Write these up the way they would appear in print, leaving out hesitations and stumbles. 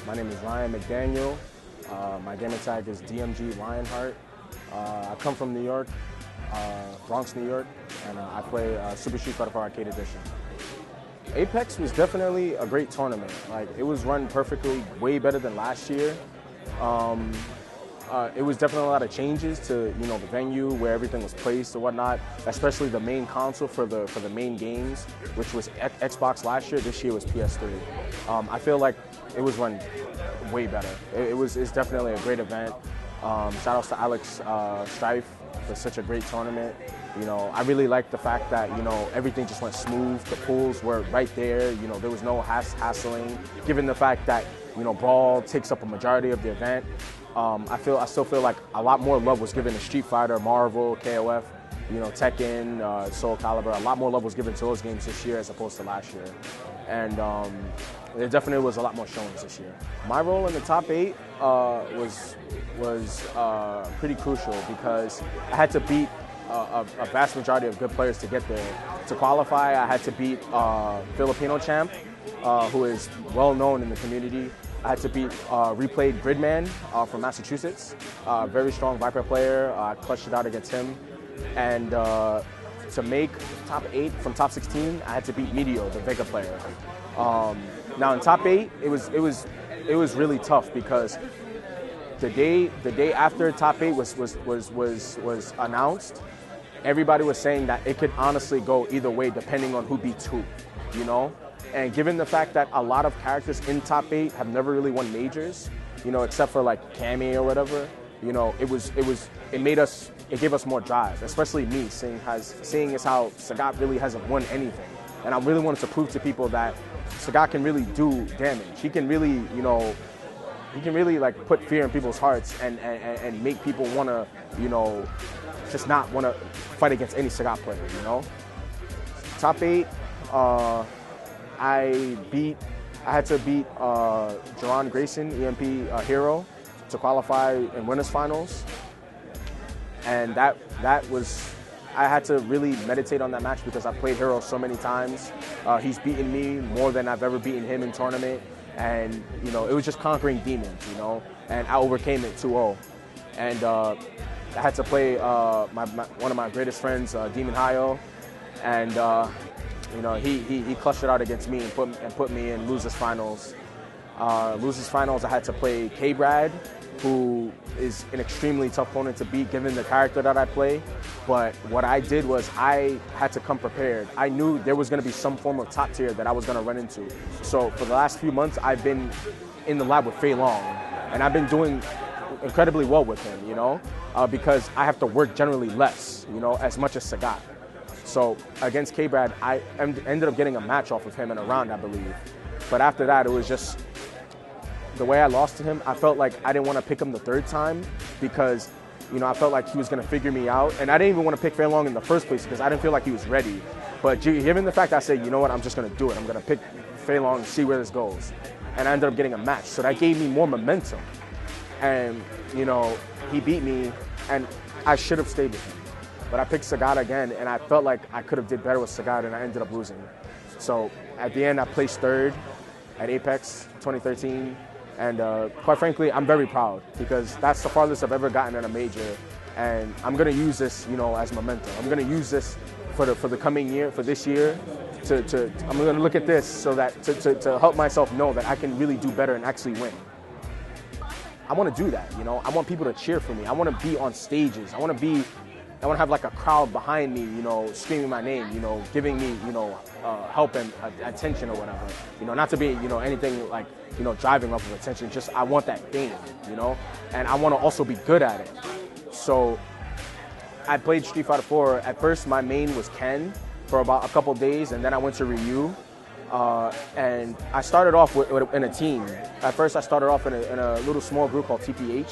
My name is Ryan McDaniel. My gamer tag is DMG Lionheart. I come from New York, Bronx, New York, and I play Super Street Fighter 4 Arcade Edition. Apex was definitely a great tournament. Like, it was run perfectly, way better than last year. It was definitely a lot of changes to the venue where everything was placed or whatnot, especially the main console for the main games, which was Xbox last year. This year was PS3. I feel like it was run way better. It's definitely a great event. Shout outs to Alex Strife for such a great tournament. I really like the fact that everything just went smooth. The pools were right there. There was no hassling. Given the fact that Brawl takes up a majority of the event, I still feel like a lot more love was given to Street Fighter, Marvel, KOF, Tekken, Soul Calibur. A lot more love was given to those games this year as opposed to last year, and there definitely was a lot more showings this year. My role in the top 8 was pretty crucial because I had to beat a vast majority of good players to get there. To qualify, I had to beat Filipino champ, who is well known in the community. I had to beat replayed Gridman from Massachusetts, very strong Viper player. I clutched it out against him, and to make top 8 from top 16, I had to beat Meteor, the Vega player. Now in top 8, it was really tough because the day after top 8 was announced, everybody was saying that it could honestly go either way depending on who beats who, And given the fact that a lot of characters in top 8 have never really won majors, except for like Cammy or whatever, it gave us more drive, especially me, seeing as how Sagat really hasn't won anything. And I really wanted to prove to people that Sagat can really do damage. He can really, like put fear in people's hearts and make people want to, just not want to fight against any Sagat player, Top 8, I had to beat Jerron Grayson, EMP hero, to qualify in winners finals, and that was, I had to really meditate on that match because I've played Hero so many times. He's beaten me more than I've ever beaten him in tournament, and it was just conquering demons, and I overcame it 2-0, and I had to play one of my greatest friends, Demon Hayo, and he clutched it out against me and put me in losers finals. Losers finals, I had to play K-Brad, who is an extremely tough opponent to beat given the character that I play. But what I did was I had to come prepared. I knew there was going to be some form of top tier that I was going to run into. So for the last few months, I've been in the lab with Fei Long, and I've been doing incredibly well with him, because I have to work generally less, as much as Sagat. So against K-Brad, I ended up getting a match off of him in a round, I believe. But after that, it was just the way I lost to him. I felt like I didn't want to pick him the third time because, I felt like he was going to figure me out. And I didn't even want to pick Fei Long in the first place because I didn't feel like he was ready. But given the fact that I said, you know what, I'm just going to do it. I'm going to pick Fei Long and see where this goes. And I ended up getting a match. So that gave me more momentum. And, he beat me, and I should have stayed with him. But I picked Sagat again, and I felt like I could have did better with Sagat, and I ended up losing. So at the end, I placed 3rd at Apex 2013. And quite frankly, I'm very proud because that's the farthest I've ever gotten in a major. And I'm going to use this, as momentum. I'm going to use this for the coming year, for this year. I'm going to look at this so that to help myself know that I can really do better and actually win. I want to do that, I want people to cheer for me. I want to be on stages. I want to have like a crowd behind me, screaming my name, giving me, help and attention or whatever. Not to be, anything like, driving off of attention. Just I want that fame, and I want to also be good at it. So I played Street Fighter 4. At first, my main was Ken for about a couple days, and then I went to Ryu. And I started off in a team. At first, I started off in a little small group called TPH.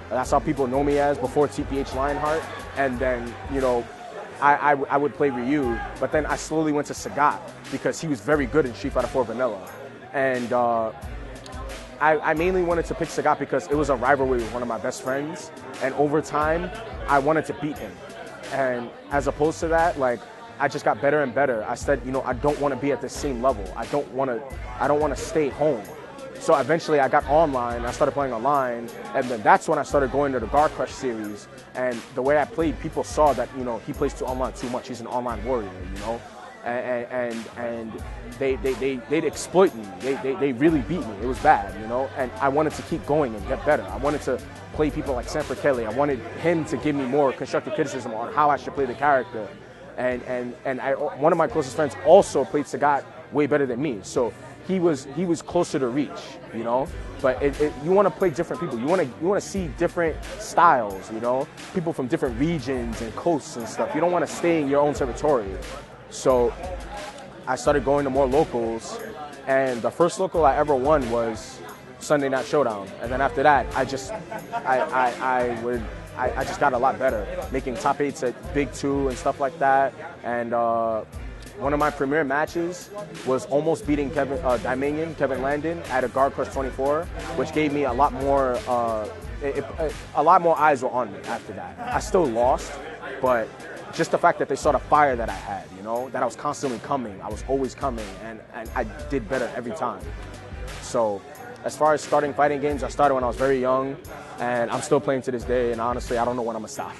That's how people know me as before TPH Lionheart. And then, I would play Ryu, but then I slowly went to Sagat because he was very good in Street Fighter 4 Vanilla. And I mainly wanted to pick Sagat because it was a rivalry with one of my best friends. And over time, I wanted to beat him. And as opposed to that, like, I just got better and better. I said, you know, I don't want to be at the same level. I don't want to stay home. So eventually I got online, I started playing online, and then that's when I started going to the Guard Crush series. And the way I played, people saw that, you know, he plays to online too much. He's an online warrior, you know? And they'd exploit me. They really beat me. It was bad, you know? And I wanted to keep going and get better. I wanted to play people like Sanford Kelly. I wanted him to give me more constructive criticism on how I should play the character. And one of my closest friends also played Sagat way better than me. So he was closer to reach, you know. But you want to play different people. You want to see different styles, you know. People from different regions and coasts and stuff. You don't want to stay in your own territory. So I started going to more locals, and the first local I ever won was Sunday Night Showdown. And then after that, I just got a lot better, making top 8s at Big 2 and stuff like that. And one of my premier matches was almost beating Kevin Landon at a Guard Crush 24, which gave me a lot more eyes were on me after that. I still lost, but just the fact that they saw the fire that I had, you know, that I was constantly coming, I was always coming, and I did better every time. So as far as starting fighting games, I started when I was very young, and I'm still playing to this day, and honestly, I don't know when I'm gonna stop.